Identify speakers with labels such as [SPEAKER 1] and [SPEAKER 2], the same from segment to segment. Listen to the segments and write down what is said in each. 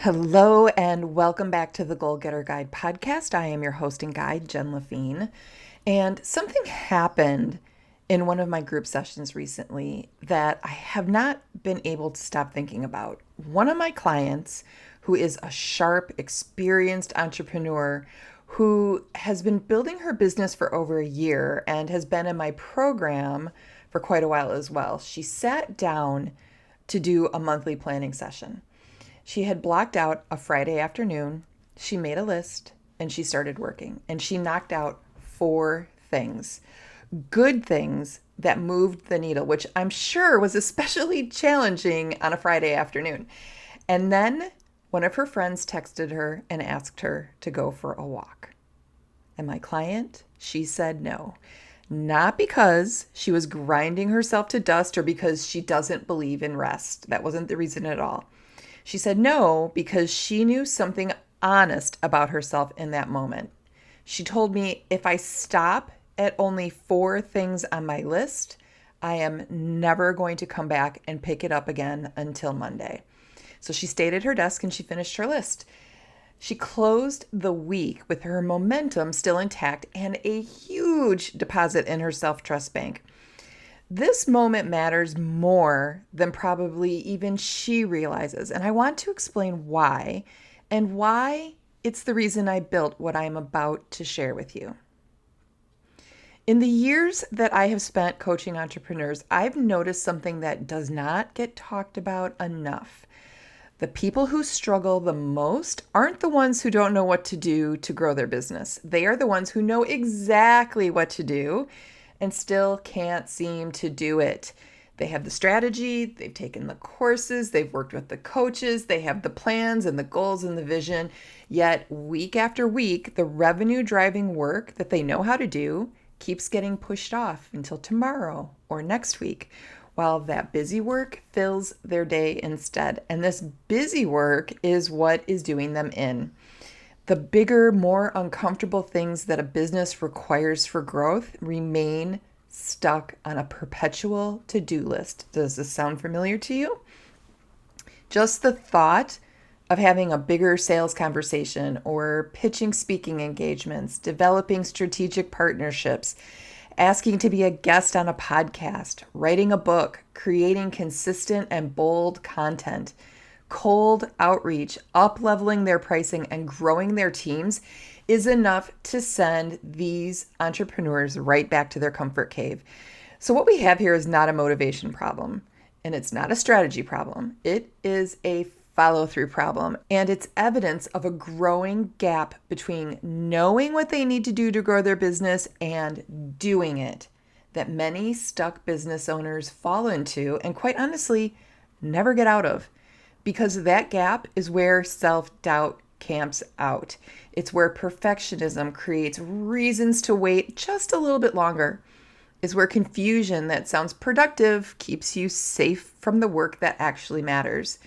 [SPEAKER 1] Hello and welcome back to the Goal Getter Guide podcast. I am your host and guide, Jen Laffin. And something happened in one of my group sessions recently that I have not been able to stop thinking about. One of my clients, who is a sharp, experienced entrepreneur who has been building her business for over a year and has been in my program for quite a while as well, she sat down to do a monthly planning session. She had blocked out a Friday afternoon, she made a list, and she started working. And she knocked out 4 things, good things that moved the needle, which I'm sure was especially challenging on a Friday afternoon. And then one of her friends texted her and asked her to go for a walk. And my client, she said no. Not because she was grinding herself to dust or because she doesn't believe in rest. That wasn't the reason at all. She said no because she knew something honest about herself in that moment. She told me, if I stop at only 4 things on my list, I am never going to come back and pick it up again until Monday. So she stayed at her desk and she finished her list. She closed the week with her momentum still intact and a huge deposit in her self-trust bank. This moment matters more than probably even she realizes, and I want to explain why and why it's the reason I built what I'm about to share with you. In the years that I have spent coaching entrepreneurs, I've noticed something that does not get talked about enough. The people who struggle the most aren't the ones who don't know what to do to grow their business. They are the ones who know exactly what to do and still can't seem to do it. They have the strategy, they've taken the courses, they've worked with the coaches, they have the plans and the goals and the vision, yet week after week, the revenue driving work that they know how to do keeps getting pushed off until tomorrow or next week, while that busy work fills their day instead. And this busy work is what is doing them in. The bigger, more uncomfortable things that a business requires for growth remain stuck on a perpetual to-do list. Does this sound familiar to you? Just the thought of having a bigger sales conversation or pitching speaking engagements, developing strategic partnerships, asking to be a guest on a podcast, writing a book, creating consistent and bold content, cold outreach, up-leveling their pricing, and growing their teams is enough to send these entrepreneurs right back to their comfort cave. So what we have here is not a motivation problem, and it's not a strategy problem. It is a follow-through problem, and it's evidence of a growing gap between knowing what they need to do to grow their business and doing it that many stuck business owners fall into and, quite honestly, never get out of. Because that gap is where self-doubt camps out. It's where perfectionism creates reasons to wait just a little bit longer. It's where confusion that sounds productive keeps you safe from the work that actually matters.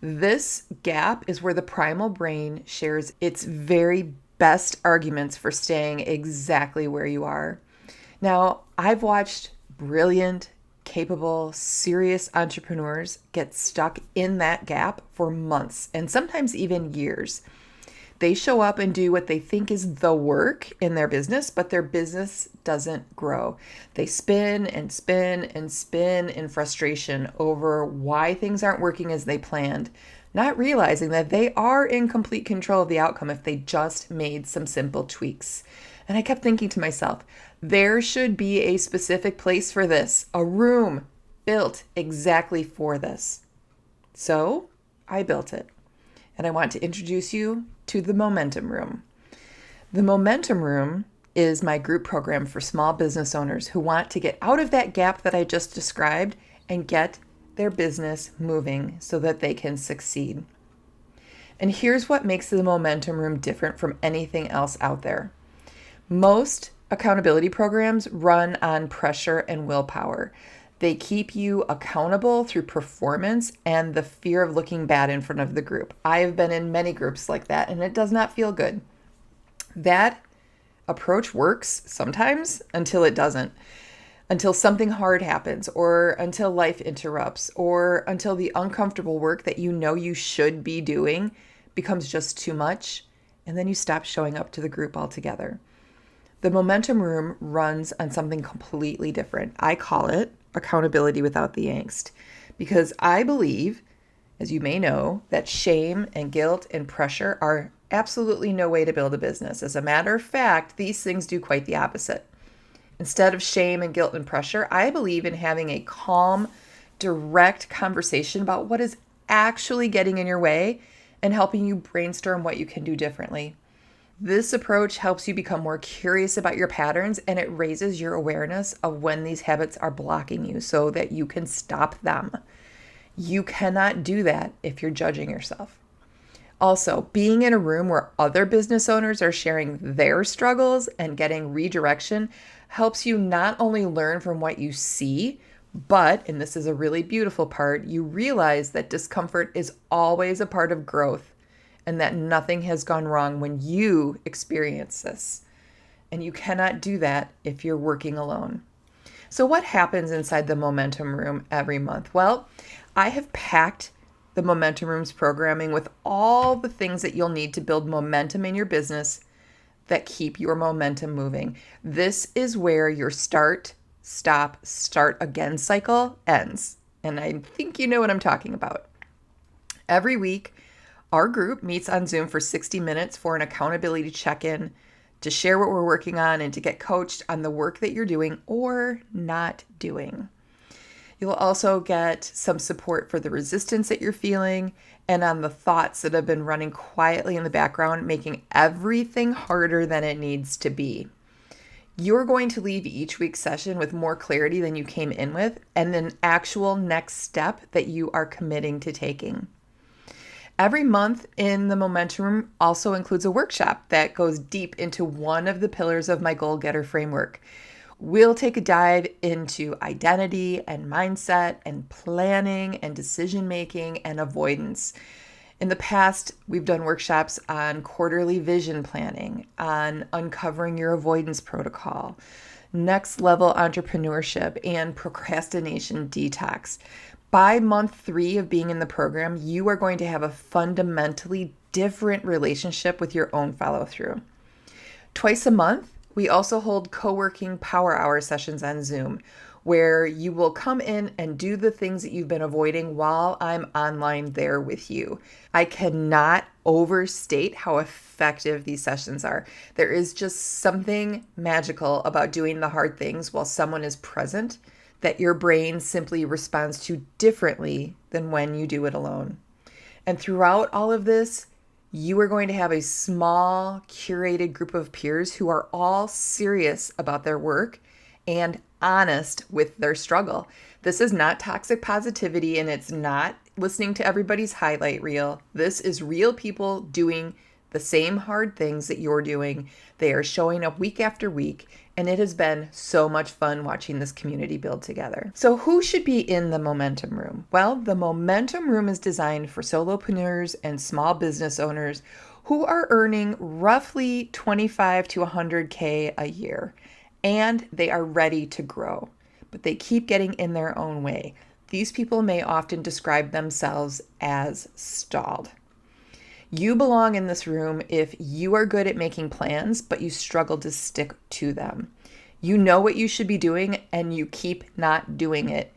[SPEAKER 1] This gap is where the primal brain shares its very best arguments for staying exactly where you are. Now, I've watched brilliant, capable, serious entrepreneurs get stuck in that gap for months and sometimes even years. They show up and do what they think is the work in their business, but their business doesn't grow. They spin and spin and spin in frustration over why things aren't working as they planned, not realizing that they are in complete control of the outcome if they just made some simple tweaks. And I kept thinking to myself, there should be a specific place for this, a room built exactly for this. So I built it. And I want to introduce you to the Momentum Room. The Momentum Room is my group program for small business owners who want to get out of that gap that I just described and get their business moving so that they can succeed. And here's what makes the Momentum Room different from anything else out there. Most accountability programs run on pressure and willpower. They keep you accountable through performance and the fear of looking bad in front of the group. I have been in many groups like that, and it does not feel good. That approach works sometimes until it doesn't. until something hard happens, or until life interrupts, or until the uncomfortable work that you know you should be doing becomes just too much, and then you stop showing up to the group altogether. The momentum room runs on something completely different. I call it accountability without the angst, because I believe, as you may know, that shame and guilt and pressure are absolutely no way to build a business. As a matter of fact, these things do quite the opposite. Instead of shame and guilt and pressure, I believe in having a calm, direct conversation about what is actually getting in your way and helping you brainstorm what you can do differently. This approach helps you become more curious about your patterns, and it raises your awareness of when these habits are blocking you so that you can stop them. You cannot do that if you're judging yourself. Also, being in a room where other business owners are sharing their struggles and getting redirection helps you not only learn from what you see, but, and this is a really beautiful part, you realize that discomfort is always a part of growth and that nothing has gone wrong when you experience this. And you cannot do that if you're working alone. So what happens inside the Momentum Room every month? Well, I have packed the Momentum Room's programming with all the things that you'll need to build momentum in your business that keep your momentum moving. This is where your start, stop, start again cycle ends. And I think you know what I'm talking about. Every week, our group meets on Zoom for 60 minutes for an accountability check-in, to share what we're working on and to get coached on the work that you're doing or not doing. You'll also get some support for the resistance that you're feeling and on the thoughts that have been running quietly in the background, making everything harder than it needs to be. You're going to leave each week's session with more clarity than you came in with and an actual next step that you are committing to taking. Every month in the Momentum Room also includes a workshop that goes deep into one of the pillars of my Goal Getter framework. We'll take a dive into identity and mindset and planning and decision making and avoidance. In the past, we've done workshops on quarterly vision planning, on uncovering your avoidance protocol, next level entrepreneurship, and procrastination detox. By month 3 of being in the program, you are going to have a fundamentally different relationship with your own follow through. Twice a month, we also hold co-working power hour sessions on Zoom, where you will come in and do the things that you've been avoiding while I'm online there with you. I cannot overstate how effective these sessions are. There is just something magical about doing the hard things while someone is present that your brain simply responds to differently than when you do it alone. And throughout all of this, you are going to have a small, curated group of peers who are all serious about their work and honest with their struggle. This is not toxic positivity, and it's not listening to everybody's highlight reel. This is real people doing the same hard things that you're doing. They are showing up week after week, and it has been so much fun watching this community build together. So who should be in the Momentum Room? Well, the Momentum Room is designed for solopreneurs and small business owners who are earning roughly 25 to 100K a year, and they are ready to grow, but they keep getting in their own way. These people may often describe themselves as stalled. You belong in this room if you are good at making plans, but you struggle to stick to them. You know what you should be doing, and you keep not doing it.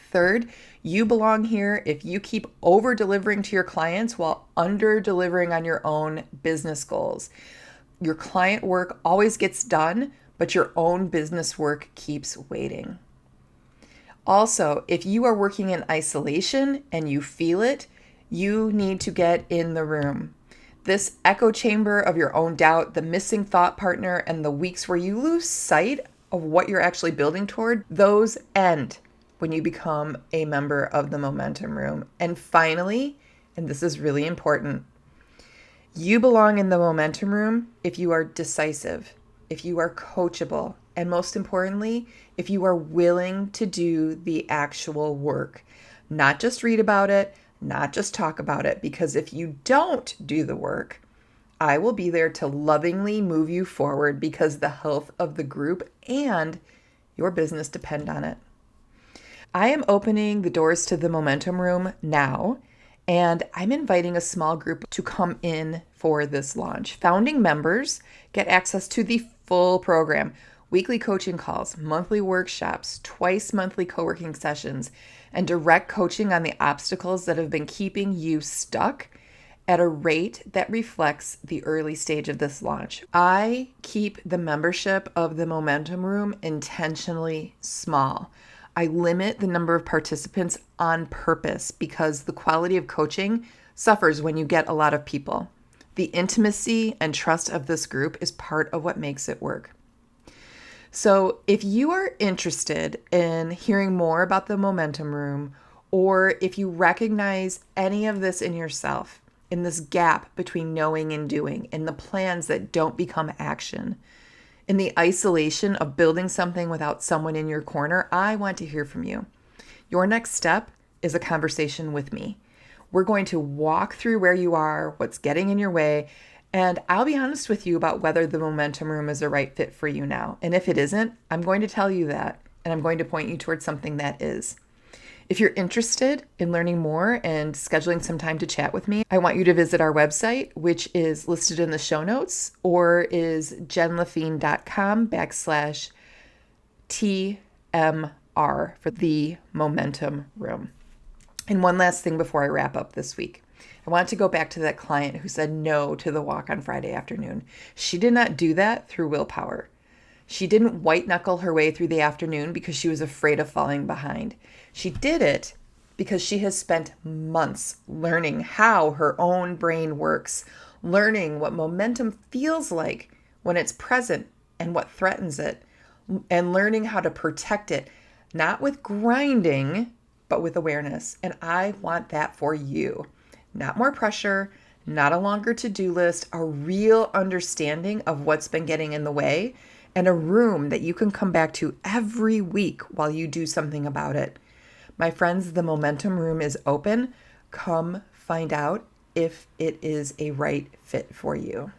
[SPEAKER 1] Third, you belong here if you keep over-delivering to your clients while under-delivering on your own business goals. Your client work always gets done, but your own business work keeps waiting. Also, if you are working in isolation and you feel it, you need to get in the room. This echo chamber of your own doubt, the missing thought partner, and the weeks where you lose sight of what you're actually building toward, those end when you become a member of the Momentum Room. And finally, and this is really important, you belong in the Momentum Room if you are decisive, if you are coachable, and most importantly, if you are willing to do the actual work, not just read about it, not just talk about it, because if you don't do the work, I will be there to lovingly move you forward because the health of the group and your business depend on it. I am opening the doors to the Momentum Room now, and I'm inviting a small group to come in for this launch. Founding members get access to the full program, weekly coaching calls, monthly workshops, twice monthly co-working sessions, and direct coaching on the obstacles that have been keeping you stuck at a rate that reflects the early stage of this launch. I keep the membership of the Momentum Room intentionally small. I limit the number of participants on purpose because the quality of coaching suffers when you get a lot of people. The intimacy and trust of this group is part of what makes it work. So if you are interested in hearing more about the Momentum Room, or if you recognize any of this in yourself, in this gap between knowing and doing, in the plans that don't become action, in the isolation of building something without someone in your corner, I want to hear from you. Your next step is a conversation with me. We're going to walk through where you are, what's getting in your way, and I'll be honest with you about whether the Momentum Room is the right fit for you now. And if it isn't, I'm going to tell you that, and I'm going to point you towards something that is. If you're interested in learning more and scheduling some time to chat with me, I want you to visit our website, which is listed in the show notes, or is jenlaffin.com/TMR for the Momentum Room. And one last thing before I wrap up this week. I want to go back to that client who said no to the walk on Friday afternoon. She did not do that through willpower. She didn't white knuckle her way through the afternoon because she was afraid of falling behind. She did it because she has spent months learning how her own brain works, learning what momentum feels like when it's present and what threatens it, and learning how to protect it, not with grinding, but with awareness. And I want that for you. Not more pressure, not a longer to-do list, a real understanding of what's been getting in the way, and a room that you can come back to every week while you do something about it. My friends, the Momentum Room is open. Come find out if it is a right fit for you.